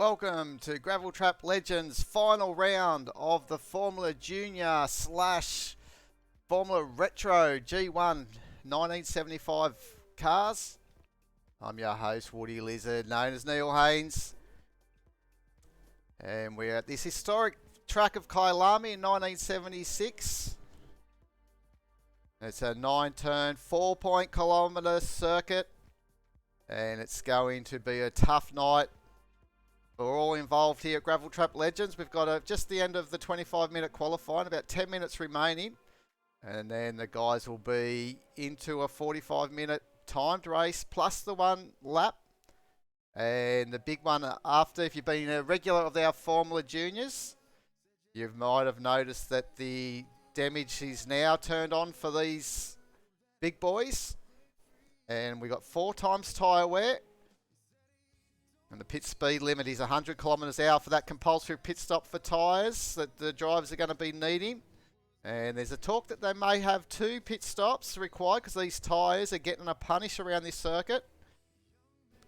Welcome to Gravel Trap Legends' final round of the Formula Junior / Formula Retro G1 1975 cars. I'm your host, Woody Lizard, known as Neil Haines. And we're at this historic track of Kyalami in 1976. It's a 9-turn, 4.kilometre circuit. And it's going to be a tough night. We're all involved here at Gravel Trap Legends. We've got just the end of the 25-minute qualifying, about 10 minutes remaining. And then the guys will be into a 45-minute timed race, plus the one lap. And the big one after, if you've been a regular of our Formula Juniors, you might have noticed that the damage is now turned on for these big boys. And we got 4 times tyre wear. And the pit speed limit is 100 kilometres an hour for that compulsory pit stop for tyres that the drivers are going to be needing. And there's a talk that they may have 2 pit stops required because these tyres are getting a punish around this circuit.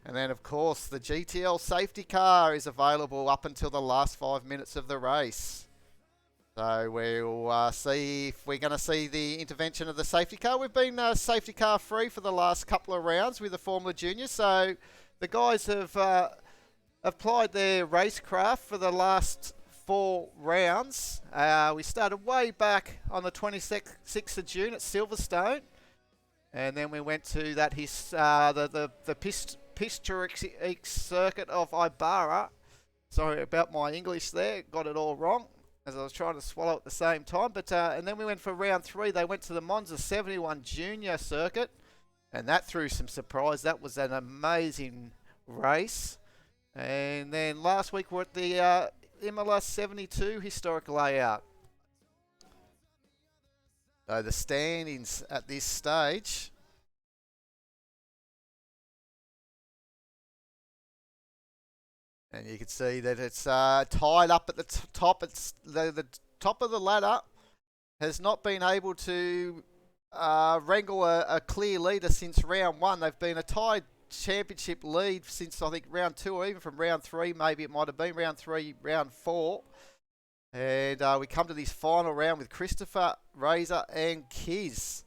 And then, of course, the GTL safety car is available up until the last 5 minutes of the race. So we'll see if we're going to see the intervention of the safety car. We've been safety car free for the last couple of rounds with the Formula Junior, so the guys have applied their racecraft for the last 4 rounds. We started way back on the 26th of June at Silverstone, and then we went to that the historic circuit of Ibarra. Sorry about my English there, got it all wrong as I was trying to swallow at the same time. But and then we went for round 3. They went to the Monza 71 Junior circuit. And that threw some surprise. That was an amazing race. And then last week we're at the Imola 72 historical layout. So the standings at this stage. And you can see that it's tied up at the top. It's the top of the ladder has not been able to wrangle a clear leader since round 1. They've been a tied championship lead since I think round 2, or even from round 3, maybe it might have been round 3, round 4. And we come to this final round with Christopher, Razor and Kiz.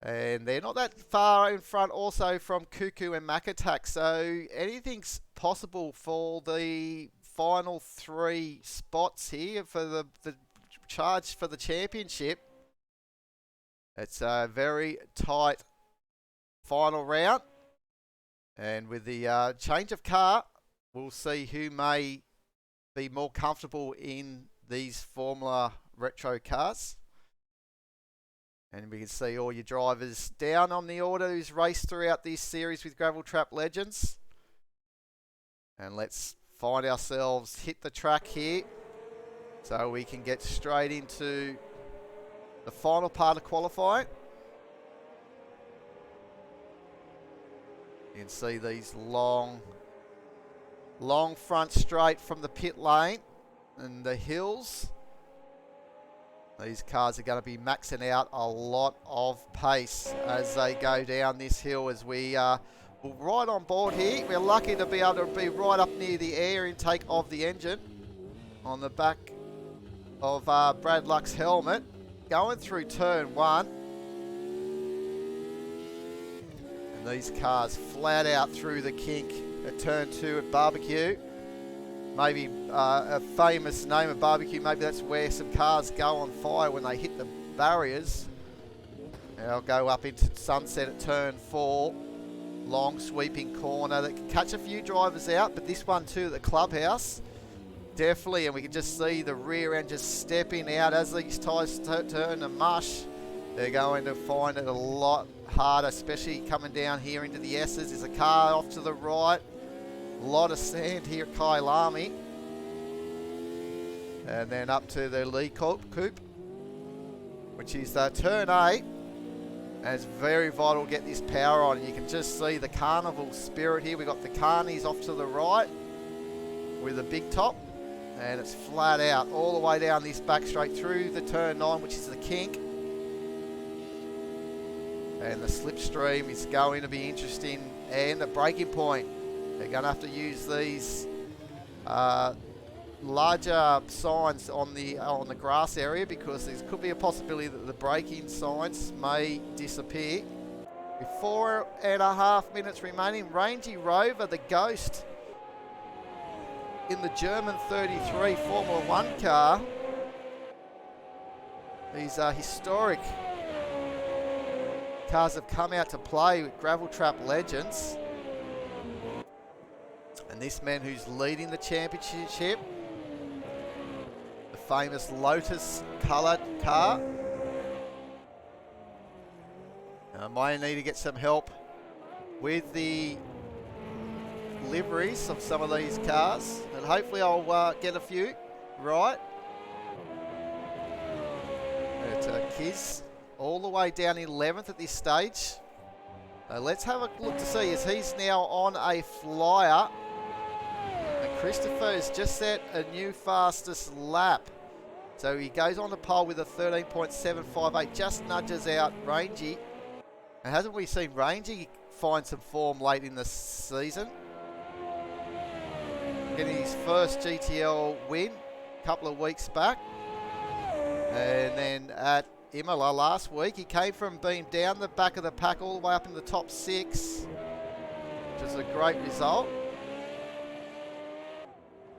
And they're not that far in front also from Cuckoo and Macatak. So anything's possible for the final 3 spots here for the charge for the championship. It's a very tight final round. And with the change of car, we'll see who may be more comfortable in these Formula Retro cars. And we can see all your drivers down on the order who's raced throughout this series with Gravel Trap Legends. And let's find ourselves hit the track here so we can get straight into the final part of qualifying. You can see these long front straight from the pit lane and the hills. These cars are going to be maxing out a lot of pace as they go down this hill. As we're right on board here. We're lucky to be able to be right up near the air intake of the engine on the back of Brad Luck's helmet. Going through turn 1. And these cars flat out through the kink at turn 2 at Barbecue. Maybe a famous name of Barbecue, maybe that's where some cars go on fire when they hit the barriers. And they'll go up into Sunset at turn 4. Long sweeping corner that can catch a few drivers out, but this one too, the clubhouse. Definitely, and we can just see the rear end just stepping out as these tyres turn to mush. They're going to find it a lot harder, especially coming down here into the S's. There's a car off to the right. A lot of sand here at Kyalami. And then up to the Lee Coupe, which is turn 8. And it's very vital to get this power on. You can just see the carnival spirit here. We've got the carnies off to the right with a big top. And it's flat out all the way down this back straight through the turn 9, which is the kink. And the slipstream is going to be interesting. And the braking point. They're going to have to use these larger signs on the grass area, because there could be a possibility that the braking signs may disappear. With 4.5 minutes remaining, Rangy Rover, the Ghost, in the German 33 Formula 1 car. These historic cars have come out to play with gravel trap legends. And this man who's leading the championship, the famous Lotus coloured car. I might need to get some help with the liveries of some of these cars, and hopefully I'll get a few right. Kiz all the way down 11th at this stage. Let's have a look to see, as he's now on a flyer. And Christopher has just set a new fastest lap. So he goes on the pole with a 13.758, just nudges out Rangy. And hasn't we seen Rangy find some form late in the season? Getting his first GTL win a couple of weeks back. And then at Imola last week, he came from being down the back of the pack all the way up in the top 6, which is a great result.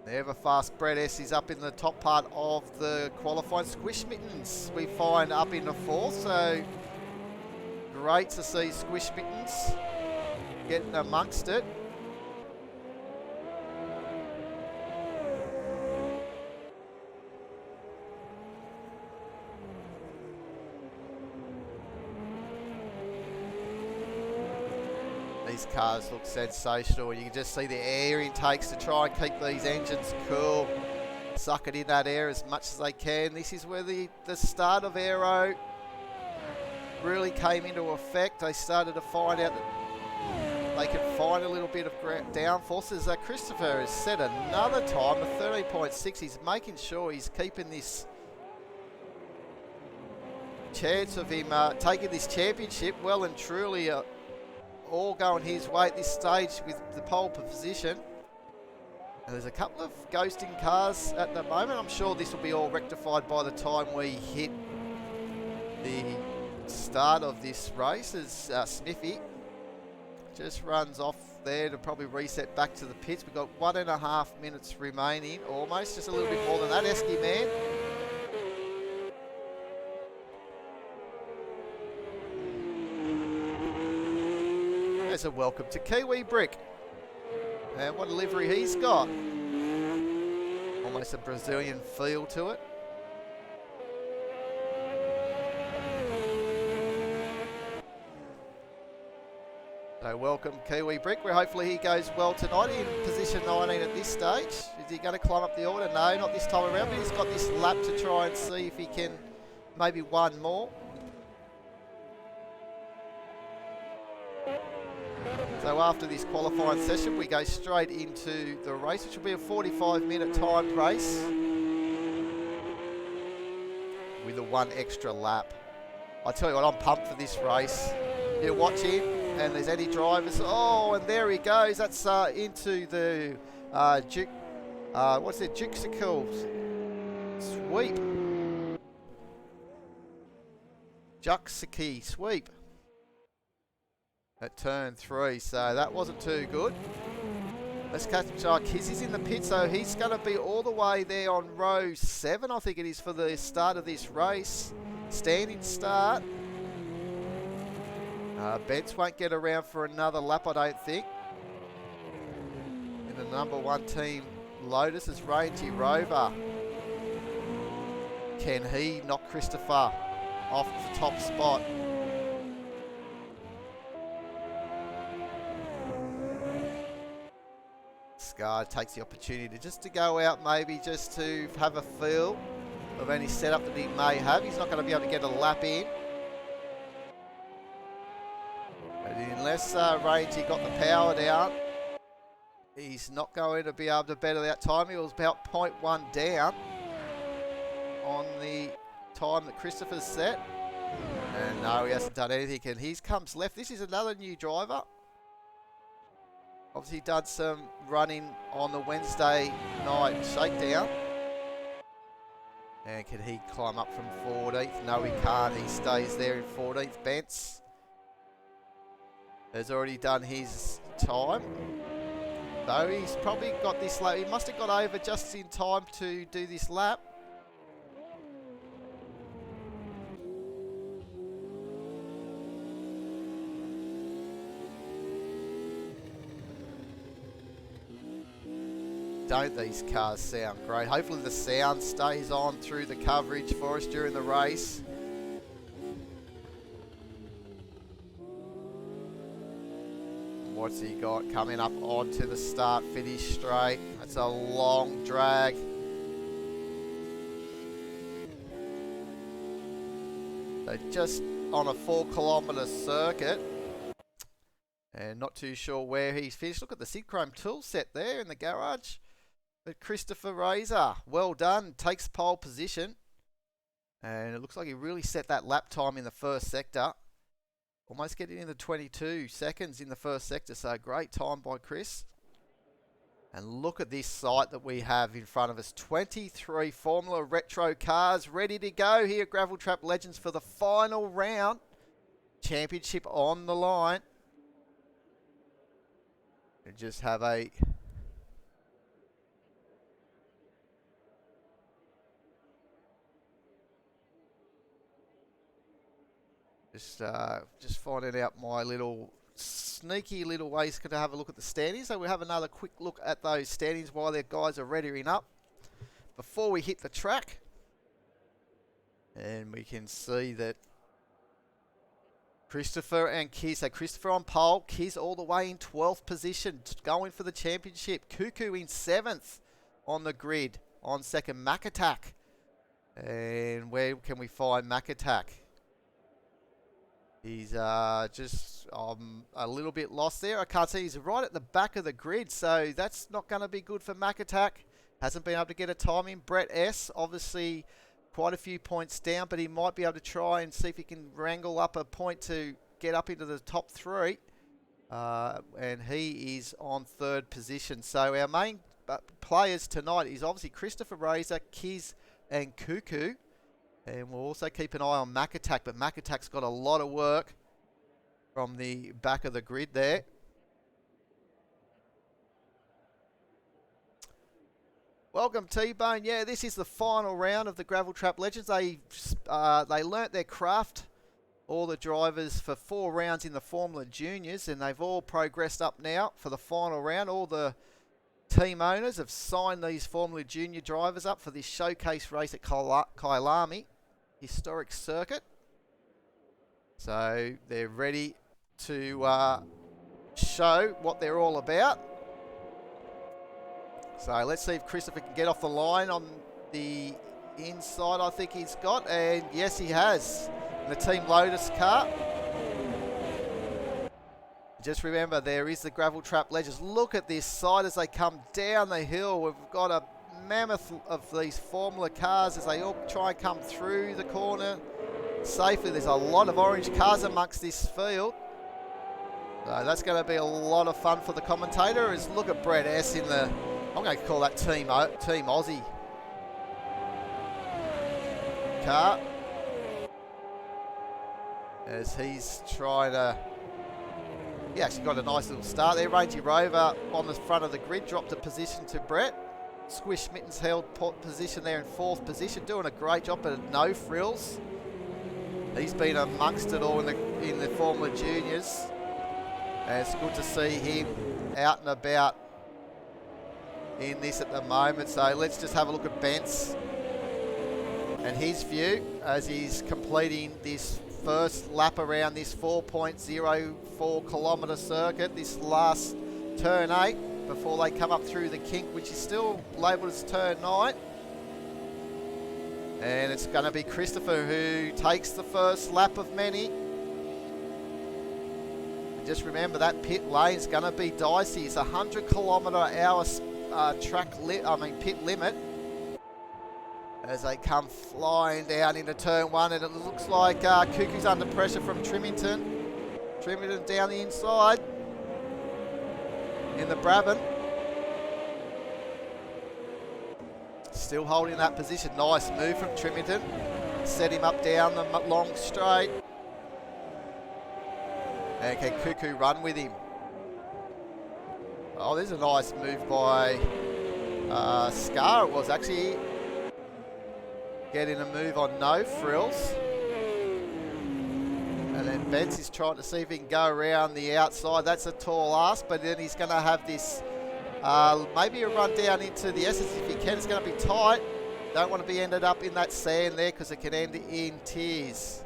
The ever fast Brett S is up in the top part of the qualifying. Squish Mittens we find up in the 4th, so great to see Squish Mittens getting amongst it. These cars look sensational. You can just see the air intakes to try and keep these engines cool. Suck it in that air as much as they can. This is where the start of aero really came into effect. They started to find out that they could find a little bit of downforce. As Christopher has said another time, the 13.6, he's making sure he's keeping this chance of him taking this championship well and truly all going his way at this stage with the pole position. And there's a couple of ghosting cars at the moment. I'm sure this will be all rectified by the time we hit the start of this race, as Sniffy just runs off there to probably reset back to the pits. We've got 1.5 minutes remaining, almost, just a little bit more than that. Esky man. There's a welcome to Kiwi Brick. And what a livery he's got. Almost a Brazilian feel to it. So welcome Kiwi Brick. Where hopefully he goes well tonight in position 19 at this stage. Is he going to climb up the order? No, not this time around, but he's got this lap to try and see if he can maybe one more. So after this qualifying session, we go straight into the race, which will be a 45-minute timed race with a 1 extra lap. I tell you what, I'm pumped for this race. You watch him, and there's any drivers. Oh, and there he goes. That's into the Juxical sweep. Juxiki sweep at turn 3, so that wasn't too good. Let's catch Kizzy's in the pit, so he's going to be all the way there on row 7, I think it is, for the start of this race. Standing start. Bents won't get around for another lap, I don't think. In the number 1 team, Lotus, is Rangy Rover. Can he knock Christopher off the top spot? Scar takes the opportunity to go out, maybe just to have a feel of any setup that he may have. He's not going to be able to get a lap in. But unless Rangy got the power down, he's not going to be able to better that time. He was about 0.1 down on the time that Christopher's set. And no, he hasn't done anything. And he comes left. This is another new driver. Obviously done some running on the Wednesday night shakedown. And can he climb up from 14th? No, he can't. He stays there in 14th. Bence has already done his time. Though he's probably got this lap. He must have got over just in time to do this lap. Don't these cars sound great? Hopefully the sound stays on through the coverage for us during the race. What's he got coming up onto the start finish straight? That's a long drag. They're just on a 4-kilometre circuit. And not too sure where he's finished. Look at the Sidchrome tool set there in the garage. But Christopher Razor, well done, takes pole position. And it looks like he really set that lap time in the first sector. Almost getting into 22 seconds in the first sector, so great time by Chris. And look at this sight that we have in front of us. 23 Formula Retro cars ready to go here at Gravel Trap Legends for the final round. Championship on the line. And just have a... Just finding out my little sneaky little ways to have a look at the standings. So we'll have another quick look at those standings while their guys are readying up before we hit the track. And we can see that Christopher and Kiz. So Christopher on pole, Kiz all the way in 12th position, going for the championship. Cuckoo in 7th on the grid. On second, Mac Attack. And where can we find Mac Attack? He's just a little bit lost there. I can't see. He's right at the back of the grid, so that's not going to be good for Mac Attack. Hasn't been able to get a time in. Brett S, obviously quite a few points down, but he might be able to try and see if he can wrangle up a point to get up into the top 3. And he is on 3rd position. So our main players tonight is obviously Christopher Razor, Kiz and Cuckoo. And we'll also keep an eye on Mac Attack, but Mac Attack's got a lot of work from the back of the grid there. Welcome, T-Bone. Yeah, this is the final round of the Gravel Trap Legends. They learnt their craft, all the drivers, for 4 rounds in the Formula Juniors, and they've all progressed up now for the final round. All the team owners have signed these Formula Junior drivers up for this showcase race at Kyalami historic circuit. So they're ready to show what they're all about. So let's see if Christopher can get off the line on the inside. I think he's got, and yes he has, in the Team Lotus car. Just remember, there is the Gravel Trap Legends. Look at this side as they come down the hill. We've got a mammoth of these Formula cars as they all try and come through the corner safely. There's a lot of orange cars amongst this field. So that's going to be a lot of fun for the commentators. Look at Brett S in the, I'm going to call that Team Aussie car. As he's trying to... He actually got a nice little start there. Rangy Rover on the front of the grid, dropped a position to Brett. Squish Mittens held position there in 4th position, doing a great job, but no frills. He's been amongst it all in the Formula Juniors. And it's good to see him out and about in this at the moment. So let's just have a look at Bence and his view as he's completing this first lap around this 4.04 kilometre circuit, this last turn 8 before they come up through the kink, which is still labelled as turn 9. And it's going to be Christopher who takes the first lap of many. And just remember that pit lane is going to be dicey. It's a 100 km/h pit limit. As they come flying down into turn 1, and it looks like Cuckoo's under pressure from Trimington. Trimington down the inside. in the Brabham. Still holding that position. Nice move from Trimington. Set him up down the long straight. And can Cuckoo run with him? Oh, there's a nice move by Scar. It was actually getting a move on No Frills. And then Benz is trying to see if he can go around the outside. That's a tall ask, but then he's going to have this, maybe a run down into the S's if he can. It's going to be tight. Don't want to be ended up in that sand there because it can end in tears.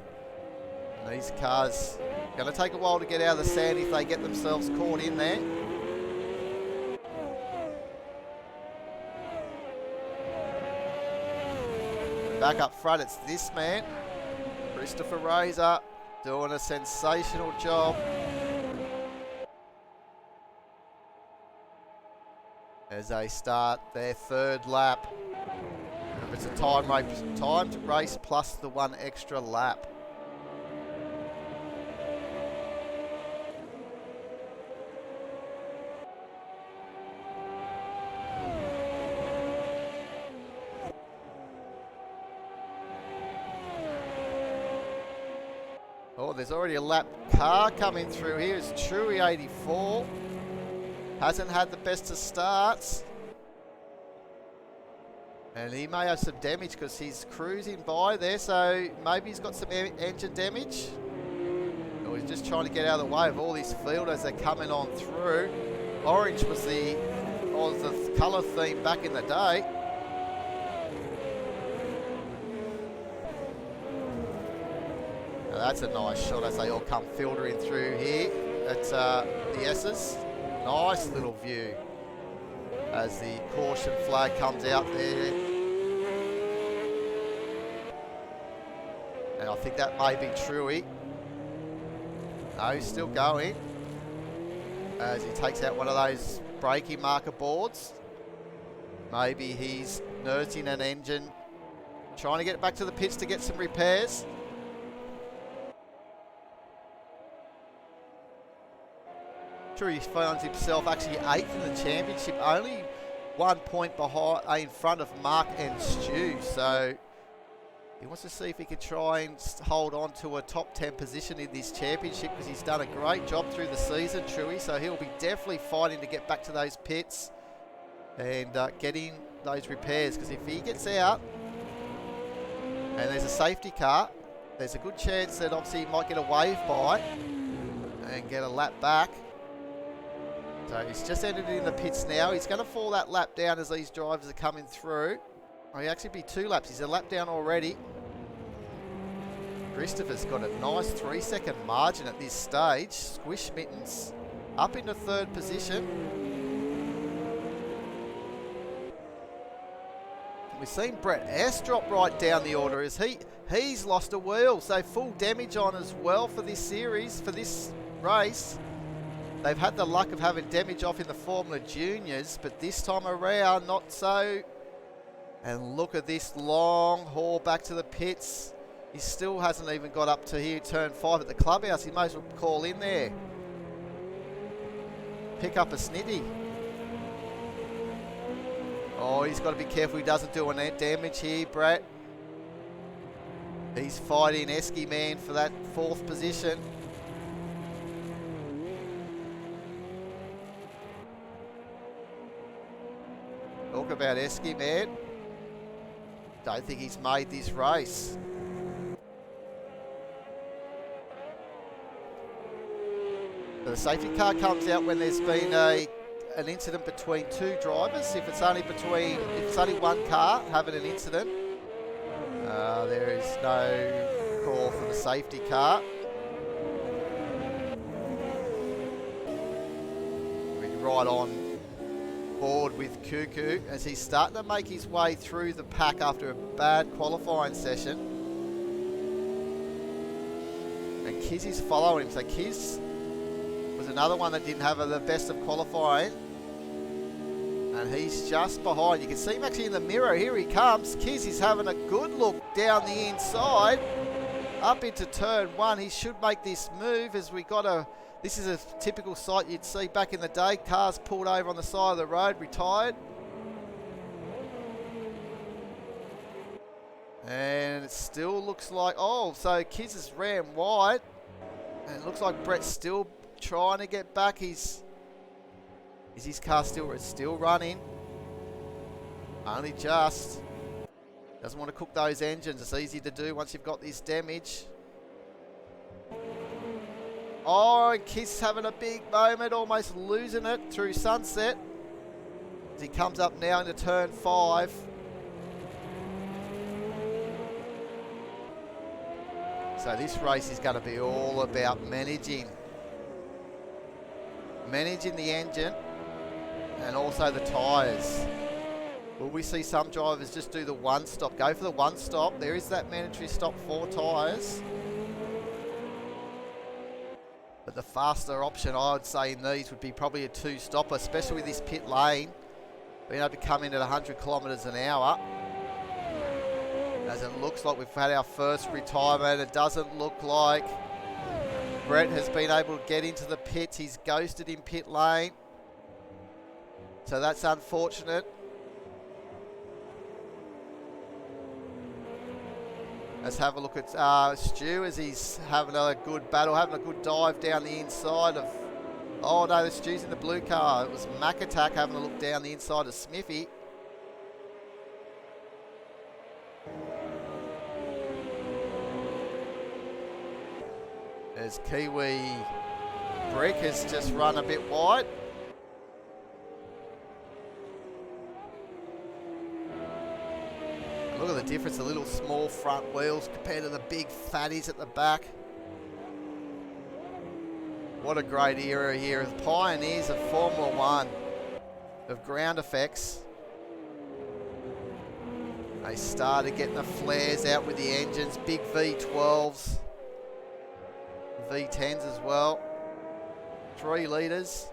And these cars going to take a while to get out of the sand if they get themselves caught in there. Back up front, it's this man, Christopher Razor, doing a sensational job. As they start their third lap. It's a timed race plus the one extra lap. Oh, there's already a lap car coming through here. It's Chewy 84. Hasn't had the best of starts. And he may have some damage because he's cruising by there. So maybe he's got some engine damage. Or he's just trying to get out of the way of all this field as they're coming on through. Orange was the colour theme back in the day. That's a nice shot as they all come filtering through here at the S's. Nice little view as the caution flag comes out there. And I think that may be Truey. No, he's still going as he takes out one of those braking marker boards. Maybe he's nursing an engine, trying to get back to the pits to get some repairs. He finds himself actually 8th in the championship, only 1 point behind, in front of Mark and Stu. So he wants to see if he can try and hold on to a top 10 position in this championship because he's done a great job through the season, Truey. So he'll be definitely fighting to get back to those pits and getting those repairs, because if he gets out and there's a safety car, there's a good chance that obviously he might get a wave by and get a lap back. So he's just entered in the pits now. He's going to fall that lap down as these drivers are coming through. Or he'll actually be 2 laps. He's a lap down already. Christopher's got a nice 3-second margin at this stage. Squish Mittens up into 3rd position. We've seen Brett S drop right down the order as he's lost a wheel. So full damage on as well for this series, for this race. They've had the luck of having damage off in the Formula Juniors, but this time around, not so. And look at this long haul back to the pits. He still hasn't even got up to here, turn 5 at the clubhouse. He may as well call in there. Pick up a snitty. Oh, he's got to be careful he doesn't do any damage here, Brett. He's fighting Esky Man for that 4th position. Talk about Esky Man. Don't think he's made this race. So the safety car comes out when there's been an incident between 2 drivers. If it's only one car having an incident, there is no call for the safety car. We're right on board with Cuckoo as he's starting to make his way through the pack after a bad qualifying session. And Kiz is following him. So Kiz was another one that didn't have the best of qualifying. And he's just behind. You can see him actually in the mirror. Here he comes. Kiz is having a good look down the inside. Up into turn 1. He should make this move as we got This is a typical sight you'd see back in the day. Cars pulled over on the side of the road, retired. And it still looks like, oh, so Kiz has ran wide. And it looks like Brett's still trying to get back. Is his car still running? Only just. Doesn't want to cook those engines. It's easy to do once you've got this damage. Oh, and Kiss having a big moment, almost losing it through Sunset. As he comes up now into turn 5. So this race is going to be all about managing the engine and also the tyres. Will we see some drivers just do the one stop? Go for the one stop. There is that mandatory stop for tyres. But the faster option, I would say, in these would be probably a 2-stopper, especially with this pit lane. Being able to come in at 100 kilometres an hour. As it looks like we've had our first retirement. It doesn't look like Brett has been able to get into the pits. He's ghosted in pit lane. So that's unfortunate. Let's have a look at Stu as he's having a good battle, having a good dive down the inside of... Oh no, the Stu's in the blue car. It was Mac Attack having a look down the inside of Smithy. As Kiwi Brick has just run a bit wide. Look at the difference, the little small front wheels compared to the big fatties at the back. What a great era here. The pioneers of Formula 1, of ground effects. They started getting the flares out with the engines, big V12s. V10s as well, 3 litres.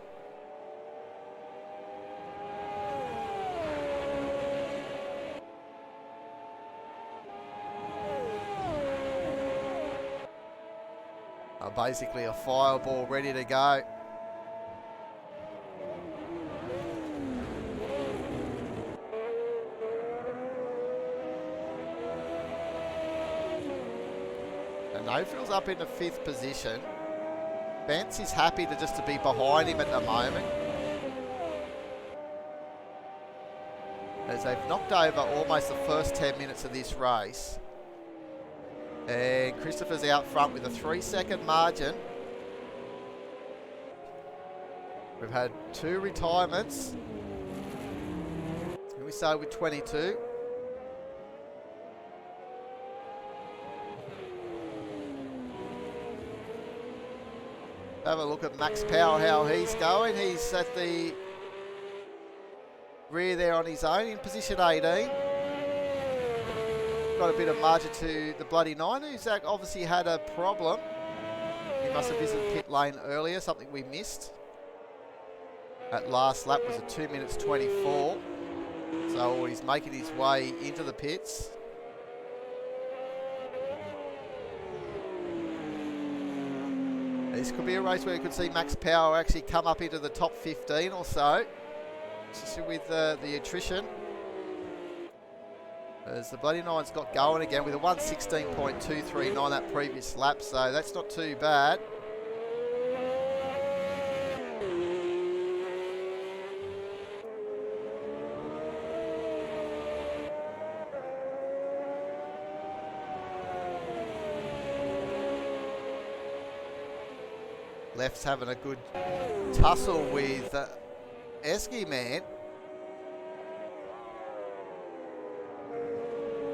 Basically a fireball ready to go. Nofield's up in the 5th position. Bence is happy to be behind him at the moment. As they've knocked over almost the first 10 minutes of this race. And Christopher's out front with a 3-second margin. We've had 2 retirements. And we start with 22. Have a look at Max Power, how he's going. He's at the rear there on his own in position 18. Got a bit of margin to the Bloody Nine, who's obviously had a problem. He must have visited pit lane earlier, something we missed. That last lap was a 2 minutes 24. So he's making his way into the pits. This could be a race where you could see Max Power actually come up into the top 15 or so, especially with the attrition. As the Bloody Nine's got going again with a 1:16.239 that previous lap, so that's not too bad. Left's having a good tussle with Esky Man.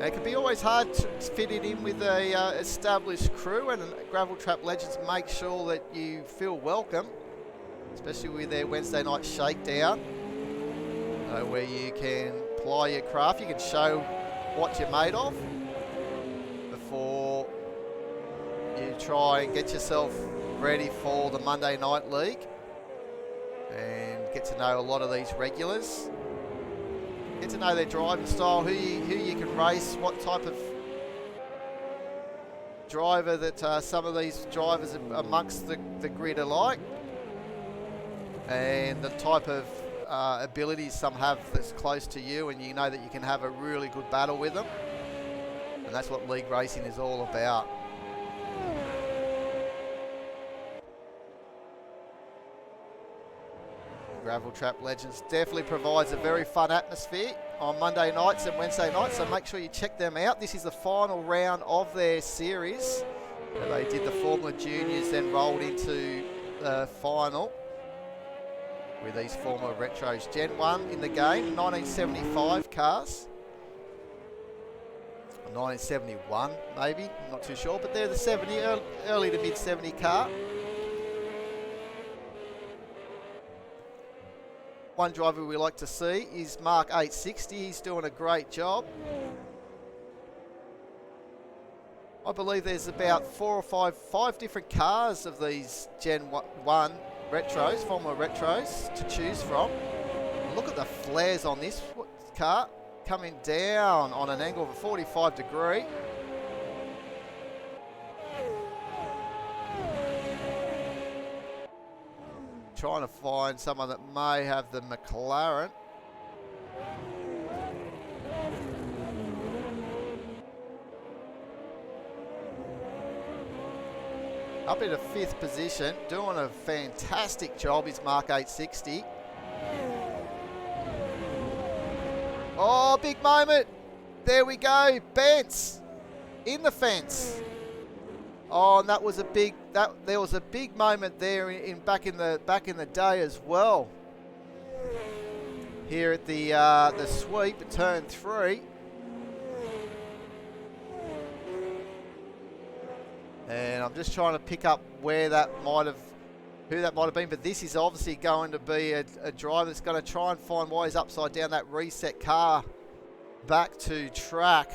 It can be always hard to fit it in with a established crew, and Gravel Trap Legends make sure that you feel welcome, especially with their Wednesday night shakedown, where you can ply your craft, you can show what you're made of before you try and get yourself ready for the Monday Night League and get to know a lot of these regulars. Get to know their driving style, who you can race, what type of driver that some of these drivers amongst the grid are like, and the type of abilities some have that's close to you, and you know that you can have a really good battle with them. And that's what league racing is all about. Gravel Trap Legends definitely provides a very fun atmosphere on Monday nights and Wednesday nights, so make sure you check them out. This is the final round of their series. They did the Formula Juniors, then rolled into the final with these Formula Retros Gen.1 in the game, 1975 cars. 1971 maybe, I'm not too sure, but they're the early to mid 70 car. One driver we like to see is Mark 860. He's doing a great job. I believe there's about four or five different cars of these Gen 1 retros, Formula Retros, to choose from. Look at the flares on this car, coming down on an angle of a 45 degree. Trying to find someone that may have the McLaren. Up in a 5th position, doing a fantastic job is Mark 860. Oh, big moment. There we go. Bence in the fence. Oh, and that was a big. There was a big moment there back in the day as well. Here at the sweep at turn 3, and I'm just trying to pick up who that might have been. But this is obviously going to be a driver that's going to try and find why he's upside down that reset car back to track.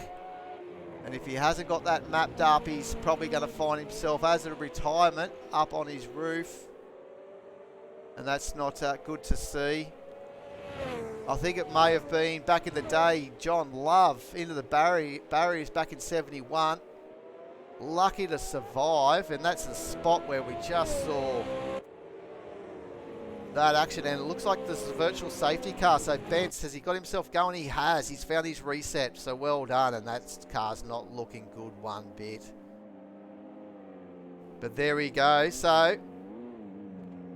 And if he hasn't got that mapped up, he's probably going to find himself as a retirement up on his roof. And that's not good to see. I think it may have been back in the day, John Love into the barriers back in 71. Lucky to survive, and that's the spot where we just saw that action, and it looks like this is a virtual safety car. So Bence, has he got himself going? He has. He's found his reset, so well done, and that car's not looking good one bit. But there we go. So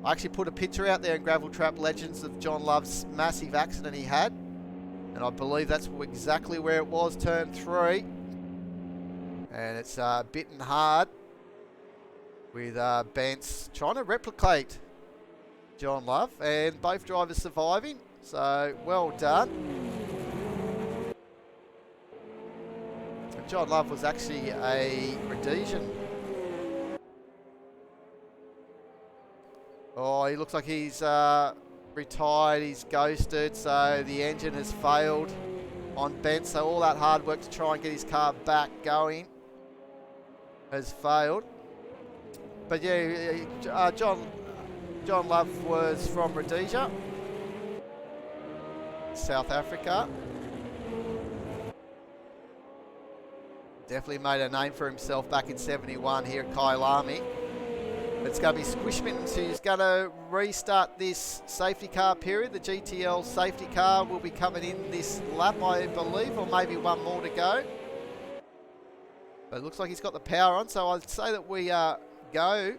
I actually put a picture out there in Gravel Trap Legends of John Love's massive accident he had, and I believe that's exactly where it was, turn 3. And it's bitten hard with Bence trying to replicate John Love, and both drivers surviving, so well done. And John Love was actually a Rhodesian. Oh, he looks like he's retired, he's ghosted, so the engine has failed on Bence, so all that hard work to try and get his car back going has failed. But yeah, John Love was from Rhodesia, South Africa. Definitely made a name for himself back in 71 here at Kyalami. It's going to be Squishmittens who's going to restart this safety car period. The GTL safety car will be coming in this lap, I believe, or maybe one more to go. But it looks like he's got the power on, so I'd say that we go.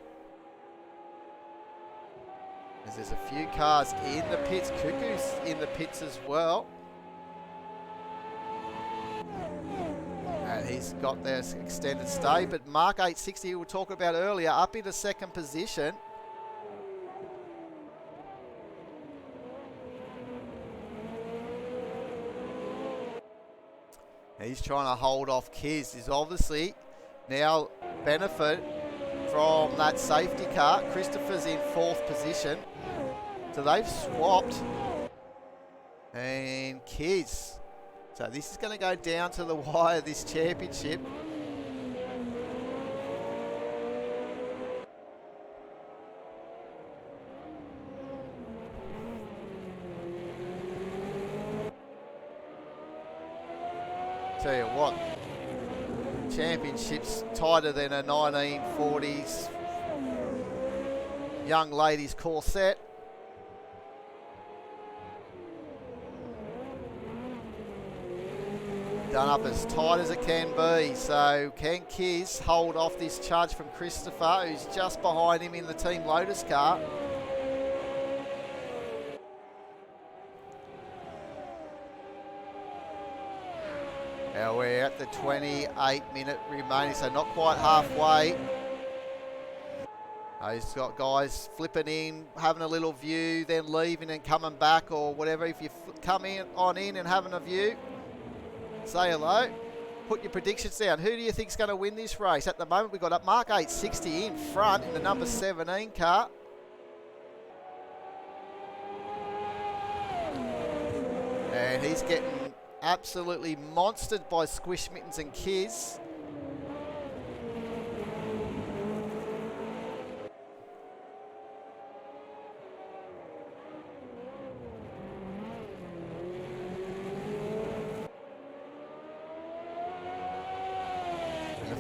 As there's a few cars in the pits. Cuckoo's in the pits as well. And he's got their extended stay. But Mark 860, we were talking about earlier, up into 2nd position. He's trying to hold off Kiz. He's obviously now benefit from that safety car. Christopher's in 4th position. So they've swapped. And Kiz. So this is going to go down to the wire, this championship. Tell you what, Championship's tighter than a 1940s young lady's corset. Done up as tight as it can be. So can Kiz hold off this charge from Christopher, who's just behind him in the Team Lotus car? Now we're at the 28-minute remaining, so not quite halfway. He's got guys flipping in, having a little view, then leaving and coming back or whatever. If you come in and having a view, say hello. Put your predictions down. Who do you think is going to win this race? At the moment, we've got Mark 860 in front in the number 17 car. And he's getting absolutely monstered by Squish Mittens and Kiz.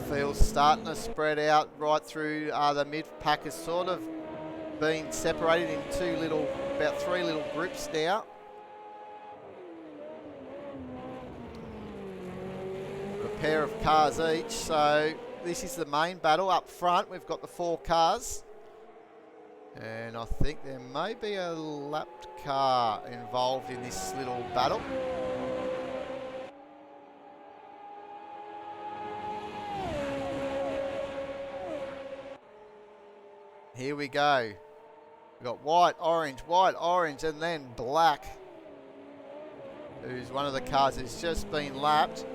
Field's starting to spread out right through the mid-pack has sort of been separated in about three little groups now. A pair of cars each, so this is the main battle. Up front we've got the 4 cars, and I think there may be a lapped car involved in this little battle. Here we go. We've got white, orange, and then black, who's one of the cars that's just been lapped.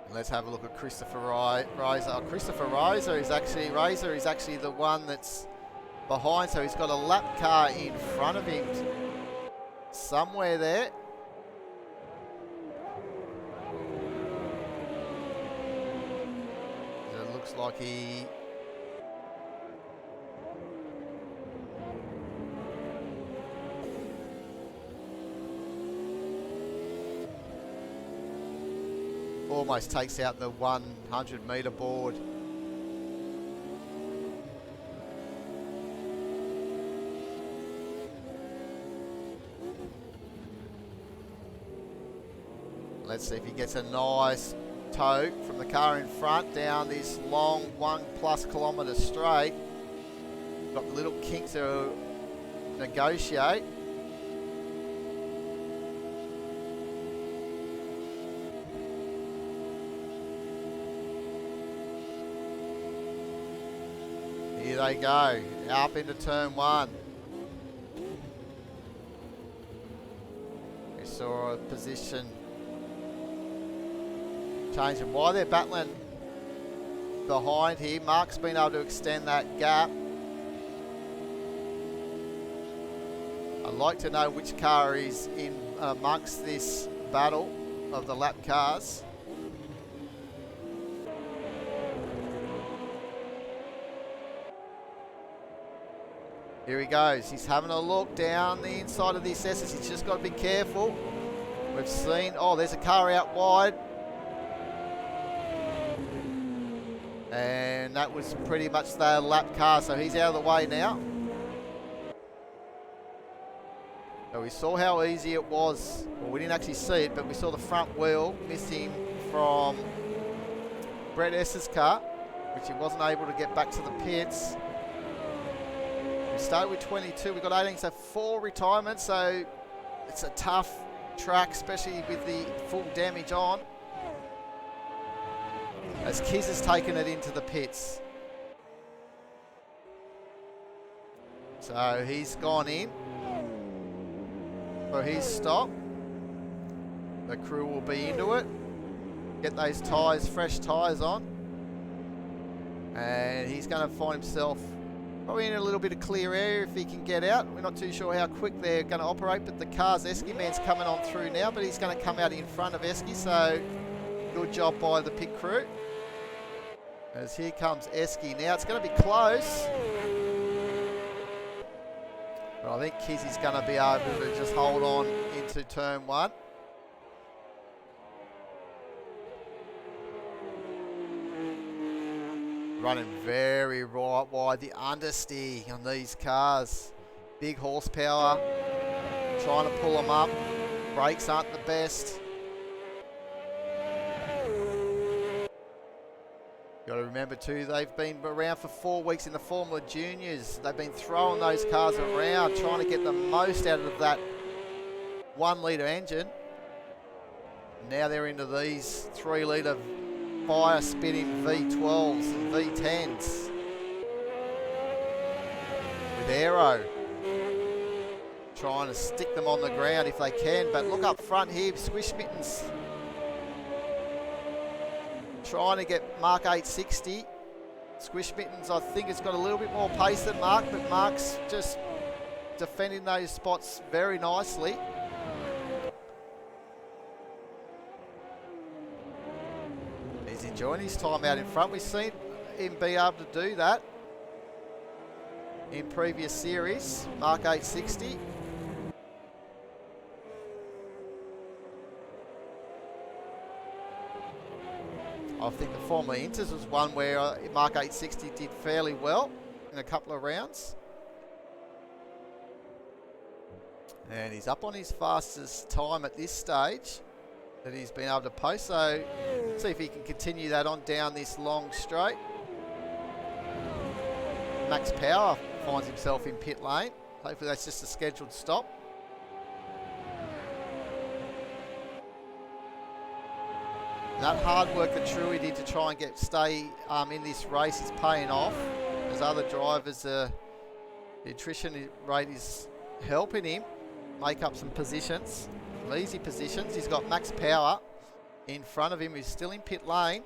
And let's have a look at Christopher Reiser. Oh, Christopher Reiser is actually the one that's behind, so he's got a lap car in front of him somewhere there. Looks like he almost takes out the 100-metre board. Let's see if he gets a nice tow from the car in front down this long 1+ kilometre straight. Got the little kink to negotiate. Here they go, up into turn 1. We saw a position change, and while they're battling behind here, Mark's been able to extend that gap. I'd like to know which car is in amongst this battle of the lap cars. Here he goes. He's having a look down the inside of this SS. He's just got to be careful. We've seen, oh, there's a car out wide. And that was pretty much the lap car, so he's out of the way now. So we saw how easy it was. Well, we didn't actually see it, but we saw the front wheel missing from Brett S's car, which he wasn't able to get back to the pits. We started with 22, we got 18, so 4 retirements, so it's a tough track, especially with the full damage on. As Kiz has taken it into the pits. So he's gone in for his stop. The crew will be into it. Get those tyres, fresh tyres on. And he's going to find himself probably in a little bit of clear air if he can get out. We're not too sure how quick they're going to operate, but the car's Esky man's coming on through now, but he's going to come out in front of Esky, so good job by the pit crew. As here comes Esky now. It's going to be close. But I think Kizzy's going to be able to just hold on into turn 1. Running very right wide. The understeer on these cars. Big horsepower. Trying to pull them up. Brakes aren't the best. Got to remember too, they've been around for 4 weeks in the Formula Juniors. They've been throwing those cars around, trying to get the most out of that 1 litre engine. Now they're into these 3 litre fire spitting V12s and V10s with aero. Trying to stick them on the ground if they can, but look up front here, Squish Mittens trying to get Mark 860. Squish Mittens, I think, has got a little bit more pace than Mark, but Mark's just defending those spots very nicely. He's enjoying his time out in front. We've seen him be able to do that in previous series. Mark 860. I think the Formula Inters was one where Mark 860 did fairly well in a couple of rounds. And he's up on his fastest time at this stage that he's been able to post. So see if he can continue that on down this long straight. Max Power finds himself in pit lane. Hopefully that's just a scheduled stop. That hard work that Truey did to try and stay in this race is paying off. As other drivers, the attrition rate is helping him make up some positions, some easy positions. He's got Max Power in front of him, who's still in pit lane.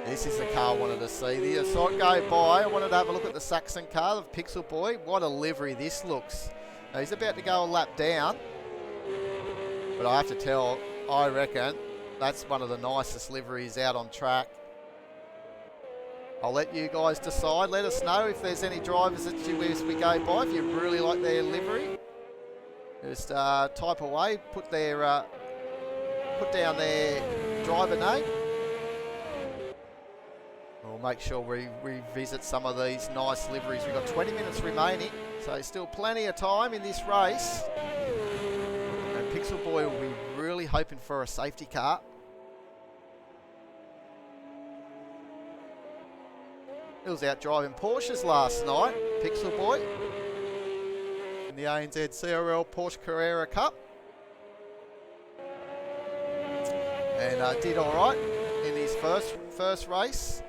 This is the car I wanted to see. I saw it go by. I wanted to have a look at the Saxon car, the Pixel Boy. What a livery this looks. Now, he's about to go a lap down. But I have to tell, I reckon that's one of the nicest liveries out on track. I'll let you guys decide. Let us know if there's any drivers that as we go by, if you really like their livery. Just type away, put down their driver name. We'll make sure we revisit some of these nice liveries. We've got 20 minutes remaining, so still plenty of time in this race. And Pixel Boy will be really hoping for a safety car. He was out driving Porsches last night, Pixel Boy, in the ANZ CRL Porsche Carrera Cup. And did all right in his first race.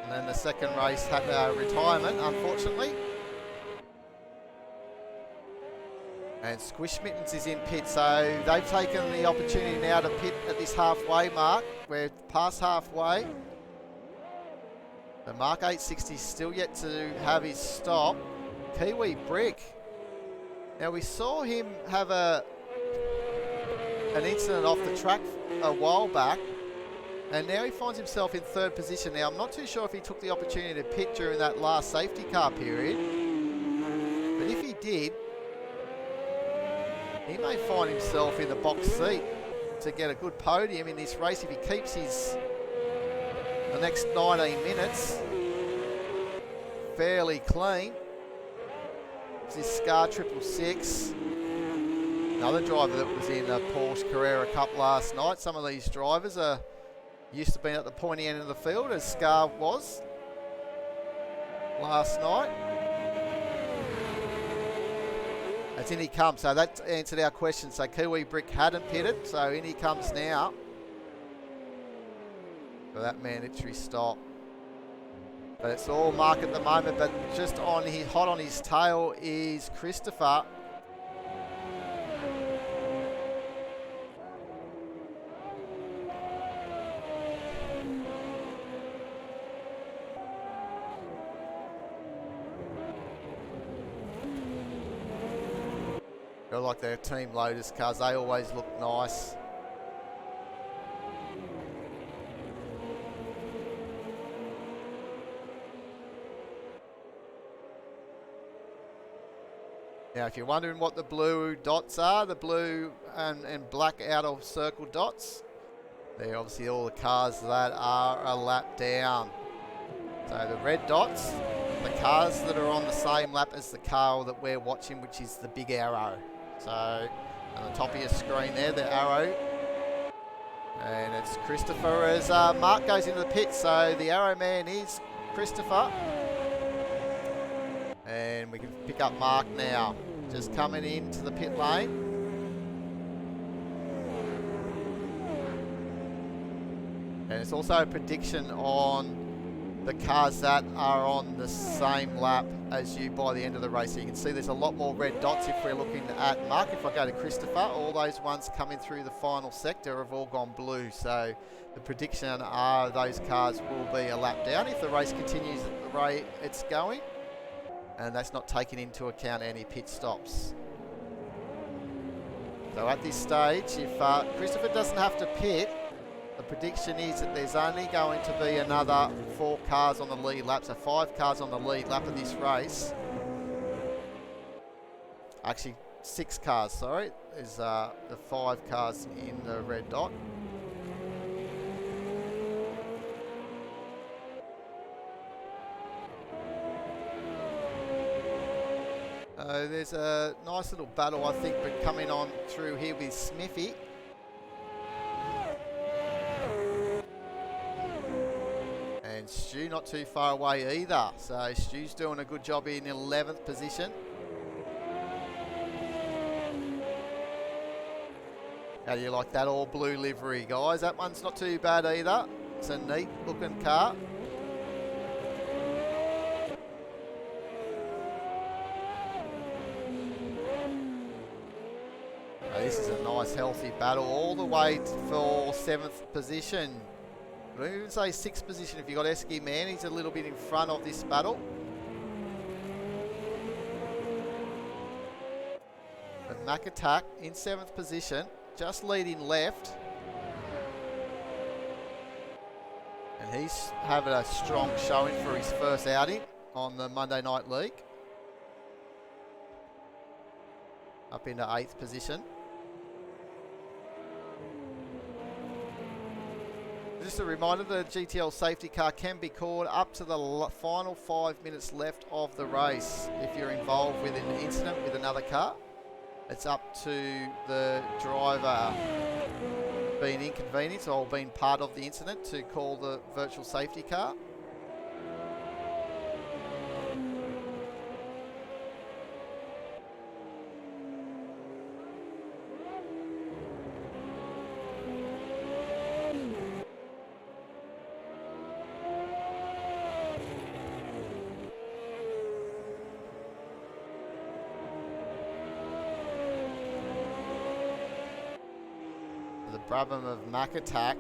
And then the second race had a retirement, unfortunately. And Squish Mittens is in pit, so they've taken the opportunity now to pit at this halfway mark. We're past halfway. The Mark 860 is still yet to have his stop. Kiwi Brick. Now we saw him have an incident off the track a while back. And now he finds himself in third position. Now, I'm not too sure if he took the opportunity to pit during that last safety car period. But if he did, he may find himself in the box seat to get a good podium in this race if he keeps the next 19 minutes fairly clean. It's this Scar 666. Another driver that was in the Porsche Carrera Cup last night. Some of these drivers are used to be at the pointy end of the field, as Scar was last night. That's in he comes. So that answered our question. So Kiwi Brick hadn't pitted, so in he comes now for that mandatory stop. But it's all Mark at the moment, but just on hot on his tail is Christopher. I like their Team Lotus cars. They always look nice. Now, if you're wondering what the blue dots are, the blue and black outer circle dots, they're obviously all the cars that are a lap down. So the red dots, the cars that are on the same lap as the car that we're watching, which is the big arrow. So on the top of your screen there, the arrow. And it's Christopher as Mark goes into the pit. So the arrow man is Christopher. And we can pick up Mark now. Just coming into the pit lane. And it's also a prediction on the cars that are on the same lap as you by the end of the race. So you can see there's a lot more red dots if we're looking at Mark. If I go to Christopher, all those ones coming through the final sector have all gone blue. So the prediction are those cars will be a lap down if the race continues at the rate it's going. And that's not taking into account any pit stops. So at this stage, if Christopher doesn't have to pit, the prediction is that there's only going to be another 4 cars on the lead lap, so 5 cars on the lead lap of this race. Actually, 6 cars, sorry. There's the 5 cars in the red dot. There's a nice little battle, I think, but coming on through here with Smithy. And Stu not too far away either. So Stu's doing a good job in 11th position. How do you like that all blue livery, guys? That one's not too bad either. It's a neat looking car. This is a nice healthy battle all the way for 7th position. I don't even say 6th position if you've got Esky Man. He's a little bit in front of this battle. But Mac Attack in 7th position, just leading left. And he's having a strong showing for his first outing on the Monday Night League. Up into 8th position. Just a reminder, the GTL safety car can be called up to the final 5 minutes left of the race. If you're involved with an incident with another car, it's up to the driver being inconvenienced or being part of the incident to call the virtual safety car. The Brabham of Mac Attack.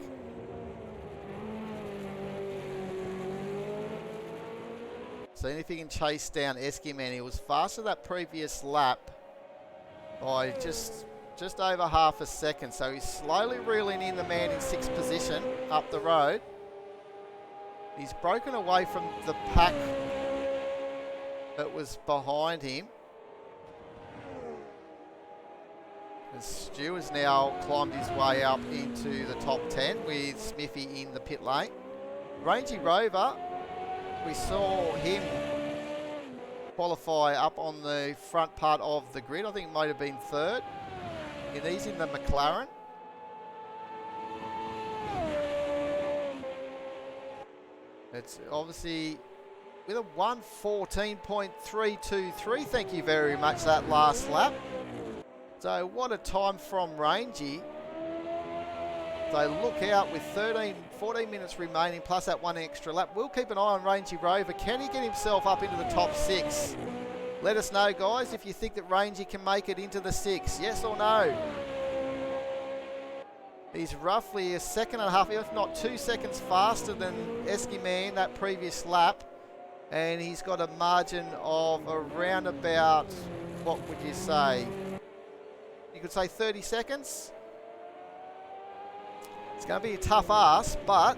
Seeing if he can chase down Esky Man. He was faster that previous lap by just over half a second. So he's slowly reeling in the man in 6th position up the road. He's broken away from the pack that was behind him. And Stu has now climbed his way up into the top 10 with Smithy in the pit lane. Rangy Rover, we saw him qualify up on the front part of the grid. I think it might have been 3rd. And he's in the McLaren. It's obviously with a 1:14.323. Thank you very much that last lap. So what a time from Rangy. They look out with 14 minutes remaining plus that one extra lap. We'll keep an eye on Rangy Rover. Can he get himself up into the top 6? Let us know, guys, if you think that Rangy can make it into the 6. Yes or no? He's roughly a second and a half, if not 2 seconds faster than Esky Man that previous lap. And he's got a margin of around about, what would you say? You could say 30 seconds. It's going to be a tough ask, but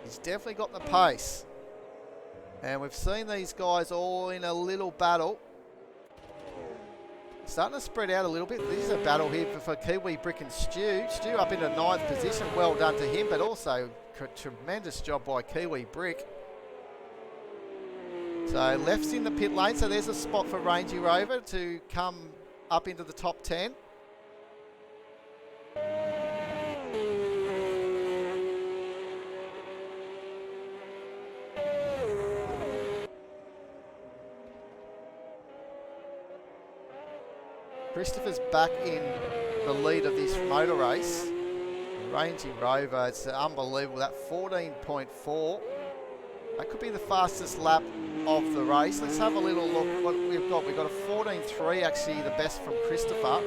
he's definitely got the pace. And we've seen these guys all in a little battle. Starting to spread out a little bit. This is a battle here for Kiwi Brick and Stu. Stu up into 9th position. Well done to him, but also tremendous job by Kiwi Brick. So left's in the pit lane, so there's a spot for Rangy Rover to come up into the top 10. Christopher's back in the lead of this motor race. Rangy Rover, it's unbelievable, that 14.4. That could be the fastest lap of the race. Let's have a little look what we've got. We've got a 14.3, actually the best from Christopher.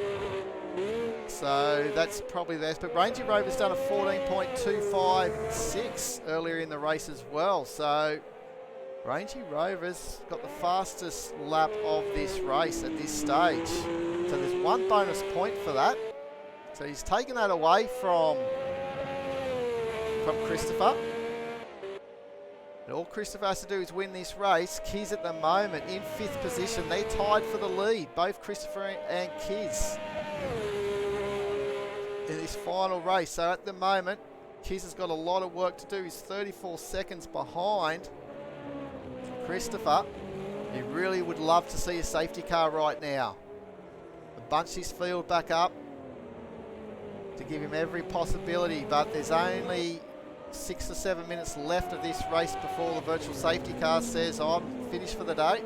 So that's probably the best. But Rangy Rover's done a 14.256 earlier in the race as well. So Rangy Rover's got the fastest lap of this race at this stage. So there's one bonus point for that. So he's taken that away from Christopher. And all Christopher has to do is win this race. Kiz at the moment in 5th position. They're tied for the lead, both Christopher and Kiz, in this final race. So at the moment, Kiz has got a lot of work to do. He's 34 seconds behind Christopher. He really would love to see a safety car right now. Bunch his field back up to give him every possibility, but there's only 6 or 7 minutes left of this race before the virtual safety car says I'm finished for the day.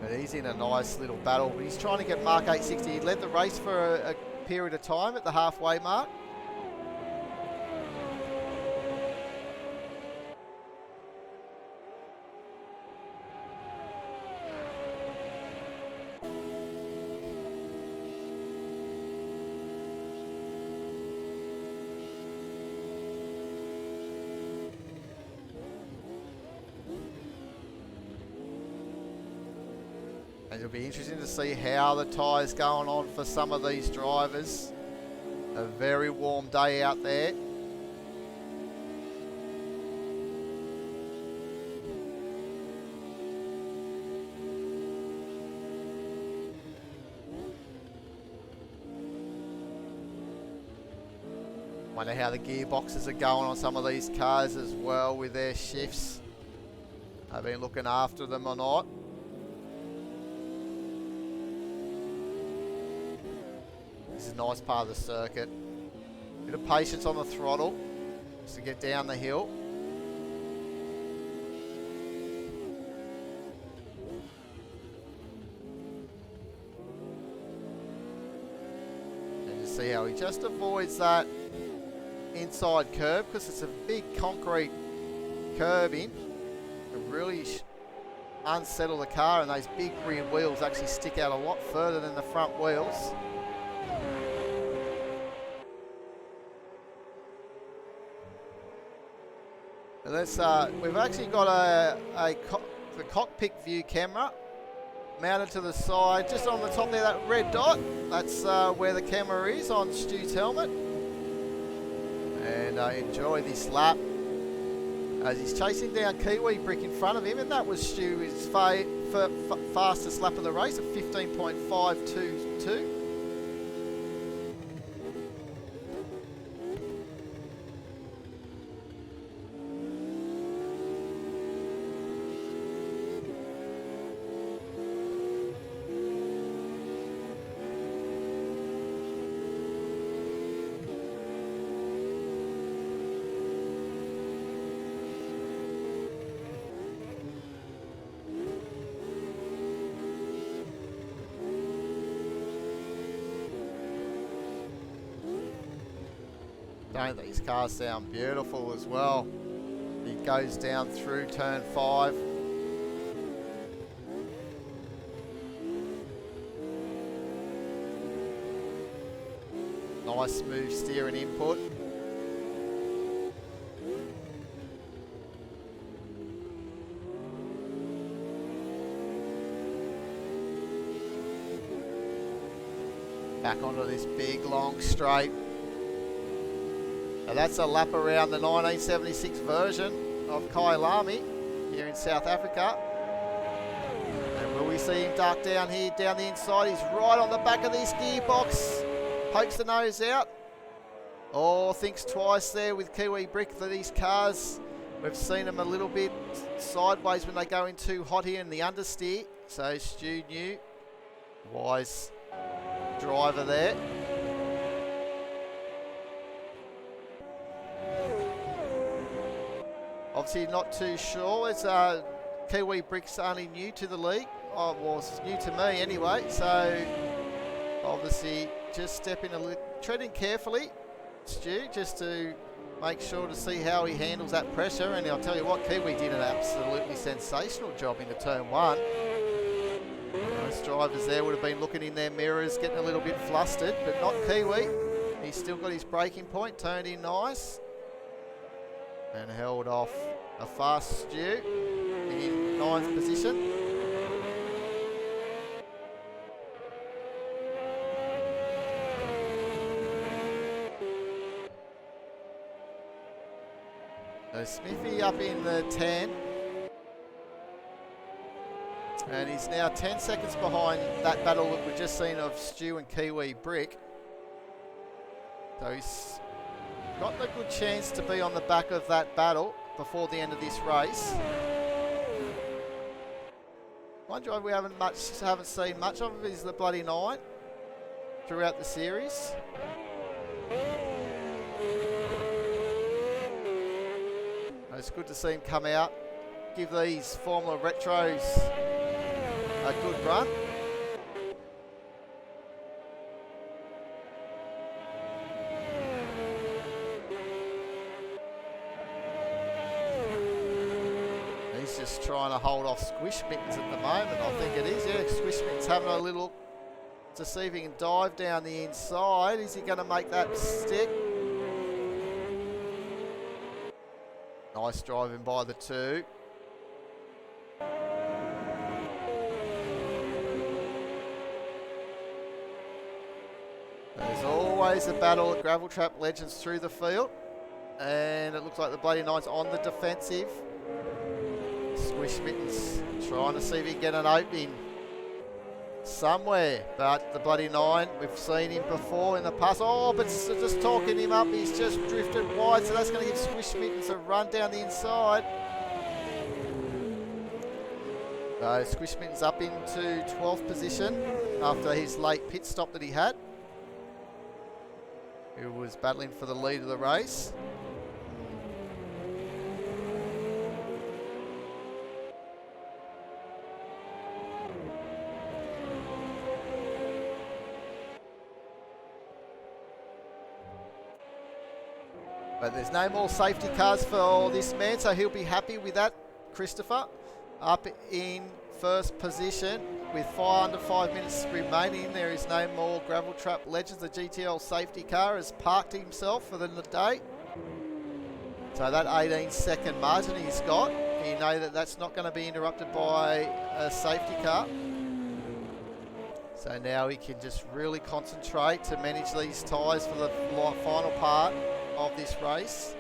But he's in a nice little battle. He's trying to get Mark 860. He led the race for a period of time at the halfway mark. And it'll be interesting to see how the tyres going on for some of these drivers. A very warm day out there. Wonder how the gearboxes are going on some of these cars as well with their shifts. Have been looking after them or not. This is a nice part of the circuit. Bit of patience on the throttle just to get down the hill. And you see how he just avoids that inside curb because it's a big concrete curbing. It really unsettle the car, and those big rear wheels actually stick out a lot further than the front wheels. And we've actually got the cockpit view camera mounted to the side, just on the top there, that red dot. That's where the camera is on Stu's helmet. And enjoy this lap as he's chasing down Kiwi Brick in front of him, and that was Stu's fastest lap of the race at 15.522. Don't these cars sound beautiful as well? He goes down through turn 5. Nice smooth steering input. Back onto this big long straight. Now that's a lap around the 1976 version of Kyalami here in South Africa. And will we see him duck down here, down the inside? He's right on the back of this gearbox. Pokes the nose out. Oh, thinks twice there with Kiwi Brick for these cars. We've seen them a little bit sideways when they go in too hot here in the understeer. So Stu New, wise driver there. Obviously not too sure. It's Kiwi Brick's only new to the league. Oh, well, it's new to me anyway. So obviously just stepping a little, treading carefully, Stu, just to make sure to see how he handles that pressure. And I'll tell you what, Kiwi did an absolutely sensational job into turn one. Most drivers there would have been looking in their mirrors, getting a little bit flustered, but not Kiwi. He's still got his braking point, turned in nice. And held off a fast Stu in 9th position. So Smithy up in the 10. And he's now 10 seconds behind that battle that we've just seen of Stu and Kiwi Brick. So he's got a good chance to be on the back of that battle before the end of this race. One driver we haven't seen much of is the bloody 9 throughout the series. It's good to see him come out, give these Formula Retros a good run. He's just trying to hold off Squish Mittens at the moment, I think it is. Yeah, Squish Mittens having a little to see if he can dive down the inside. Is he going to make that stick? Nice driving by the 2. There's always a battle at Gravel Trap Legends through the field. And it looks like the bloody 9's on the defensive. Squish Mittens trying to see if he can get an opening somewhere. But the bloody 9, we've seen him before in the past. Oh, but just talking him up, he's just drifted wide. So that's going to give Squish Mittens a run down the inside. So Squish Mittens up into 12th position after his late pit stop that he had. He was battling for the lead of the race. But there's no more safety cars for this man, so he'll be happy with that, Christopher. Up in first position with under 5 minutes remaining. There is no more Gravel Trap Legends. The GTL safety car has parked himself for the day. So that 18-second margin he's got, you know that that's not going to be interrupted by a safety car. So now he can just really concentrate to manage these tyres for the final part of this race.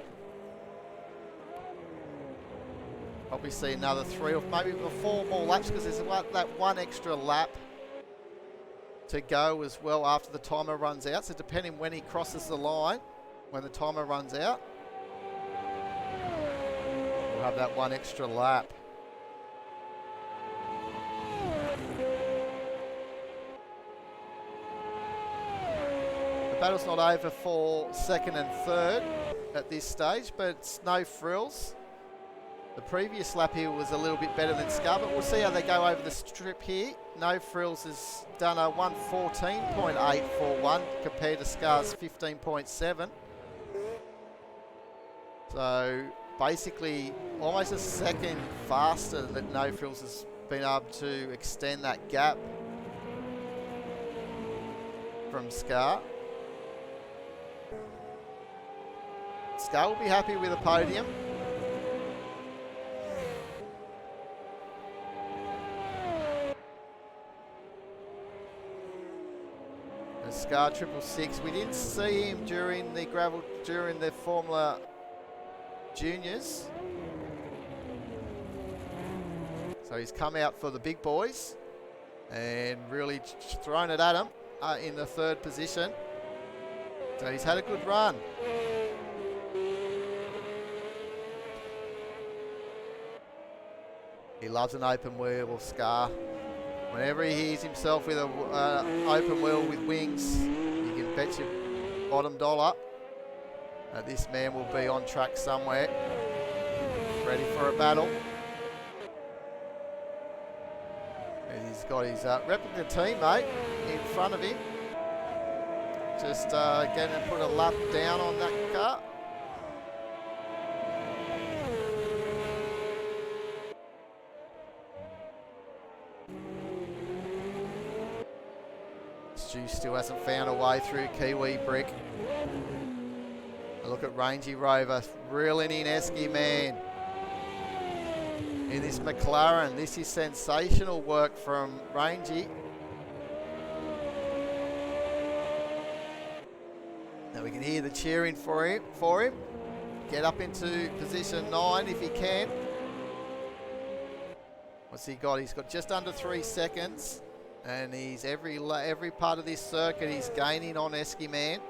Probably see another 3 or maybe 4 more laps, because there's that one extra lap to go as well after the timer runs out. So depending when he crosses the line, when the timer runs out, we'll have that one extra lap. The battle's not over for second and third at this stage, but it's no frills. The previous lap here was a little bit better than Scar, but we'll see how they go over the strip here. No Frills has done a 1:14.841 compared to Scar's 15.7. So basically almost a second faster that No Frills has been able to extend that gap from Scar. Scar will be happy with a podium. Scar 666. We didn't see him during the Formula Juniors. So he's come out for the big boys and really thrown it at him in the third position. So he's had a good run. He loves an open wheel, Scar. Whenever he hears himself with an open wheel with wings, you can bet your bottom dollar that this man will be on track somewhere, ready for a battle. And he's got his replica teammate in front of him. Just getting to put a lap down on that car. Stu still hasn't found a way through Kiwi Brick. A look at Rangy Rover reeling in Esky Man. In this McLaren, this is sensational work from Rangy. Now we can hear the cheering for him. Get up into position 9 if he can. What's he got? He's got just under 3 seconds. And he's every part of this circuit he's gaining on Esky Man.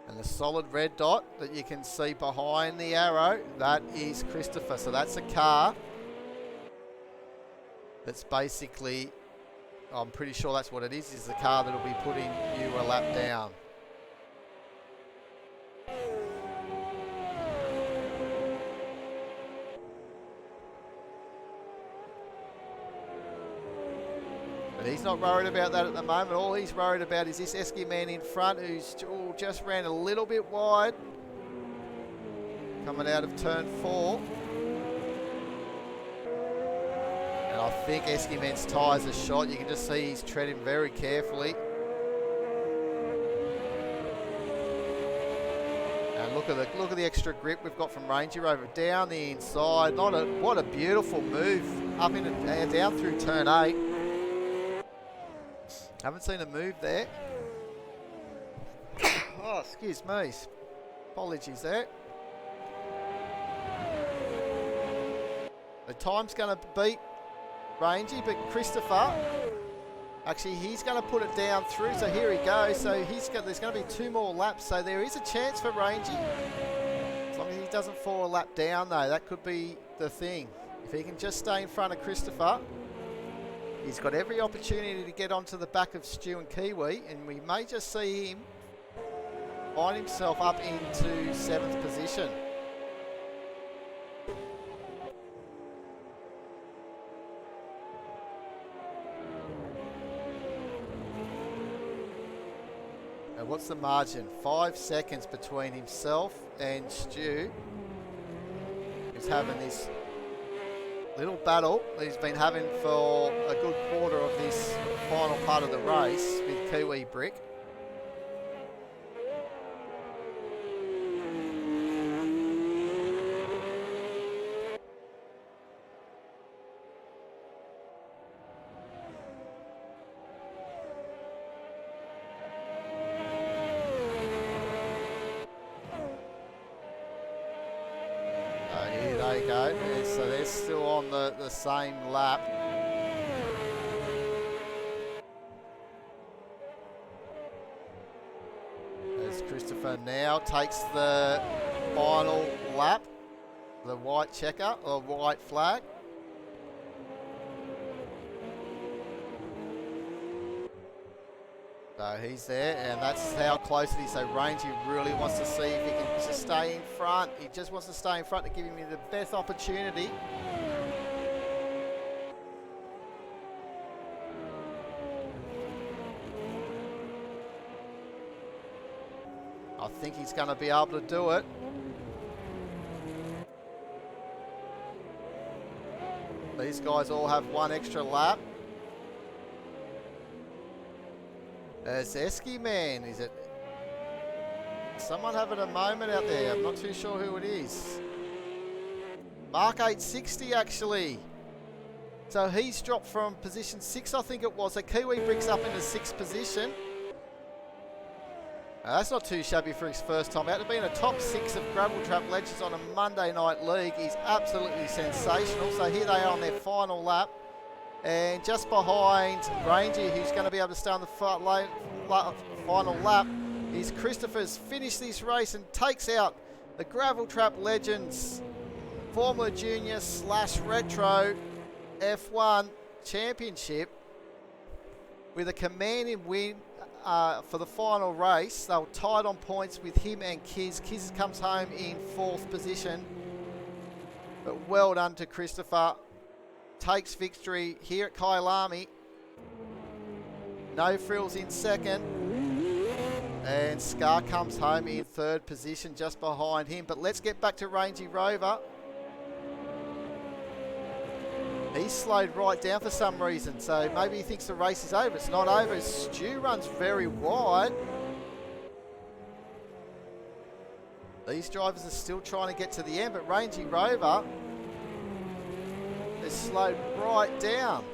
And the solid red dot that you can see behind the arrow, that is Christopher. So that's a car that's basically, I'm pretty sure that's what it is the car that'll be putting you a lap down. But he's not worried about that at the moment. All he's worried about is this Esky Man in front who's just ran a little bit wide. Coming out of turn 4. I think Esky Man's tyres are shot. You can just see he's treading very carefully. And look at the extra grip we've got from Rangy Rover down the inside. What a beautiful move up in down through turn 8. Haven't seen a move there. Oh, excuse me. Apologies there. The time's going to beat Rangy, but Christopher, actually he's going to put it down through, so here he goes. So there's going to be 2 more laps, so there is a chance for Rangy. As long as he doesn't fall a lap down though, that could be the thing. If he can just stay in front of Christopher, he's got every opportunity to get onto the back of Stu and Kiwi, and we may just see him find himself up into 7th position. What's the margin? 5 seconds between himself and Stu. He's having this little battle that he's been having for a good quarter of this final part of the race with Kiwi Brick. There you go. Yeah, so they're still on the same lap. As Christopher now takes the final lap, the white checker or white flag. So he's there, and that's how close it is. So Rangy really wants to see if he can just stay in front. He just wants to stay in front to give him the best opportunity. I think he's going to be able to do it. These guys all have 1 extra lap. There's Esky Man, is it? Someone having a moment out there. I'm not too sure who it is. Mark 860 actually. So he's dropped from position 6, I think it was. So Kiwi Brick's up into 6th position. That's not too shabby for his first time out. To be in a top 6 of Gravel Trap Legends on a Monday night league is absolutely sensational. So here they are on their final lap. And just behind Rangy, who's going to be able to stay on the final lap, is Christopher's finished this race and takes out the Gravel Trap Legends Formula Junior / Retro F1 Championship with a commanding win for the final race. They were tied on points with him and Kiz. Kiz comes home in 4th position. But well done to Christopher. Takes victory here at Kyalami. No Frills in 2nd. And Scar comes home in 3rd position just behind him. But let's get back to Rangy Rover. He's slowed right down for some reason. So maybe he thinks the race is over. It's not over. Stu runs very wide. These drivers are still trying to get to the end. But Rangy Rover is slowed right down.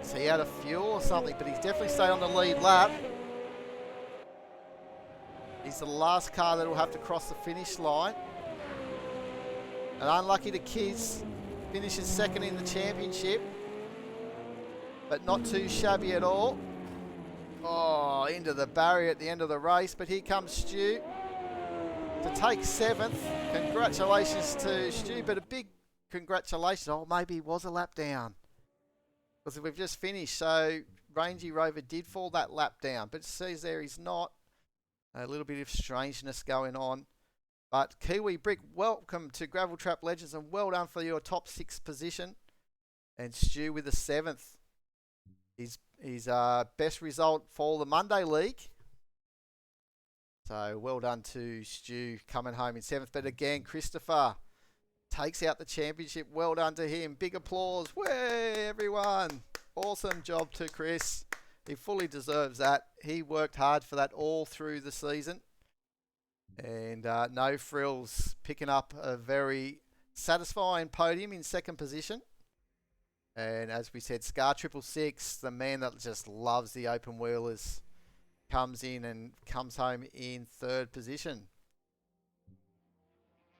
Is he out of fuel or something? But he's definitely stayed on the lead lap. He's the last car that will have to cross the finish line. And unlucky to Kiz, finishes 2nd in the championship. But not too shabby at all. Oh, into the barrier at the end of the race. But here comes Stu to take 7th. Congratulations to Stu, but a big congratulations. Oh, maybe he was a lap down. Because we've just finished, so Rangy Rover did fall that lap down. But it says there he's not. A little bit of strangeness going on. But Kiwi Brick, welcome to Gravel Trap Legends and well done for your top 6th position. And Stu with the 7th. His best result for the Monday League. So well done to Stu coming home in 7th. But again, Christopher takes out the championship. Well done to him. Big applause. Way, everyone. Awesome job to Chris. He fully deserves that. He worked hard for that all through the season. And No Frills picking up a very satisfying podium in 2nd position. And as we said, Scar 666, the man that just loves the open wheelers, comes in and comes home in 3rd position.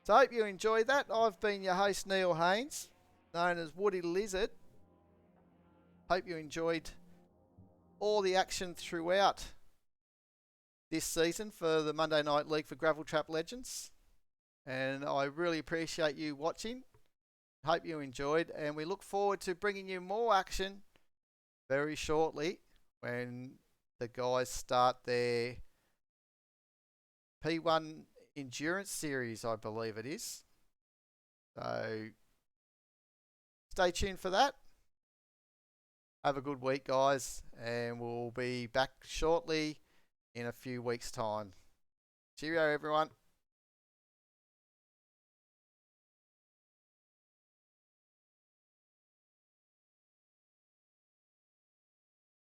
So I hope you enjoyed that. I've been your host, Neil Haines, known as Woody Lizard. Hope you enjoyed all the action throughout this season for the Monday Night League for Gravel Trap Legends. And I really appreciate you watching. Hope you enjoyed. And we look forward to bringing you more action very shortly when the guys start their P1 Endurance Series, I believe it is. So stay tuned for that. Have a good week, guys, and we'll be back shortly in a few weeks' time. Cheerio, everyone.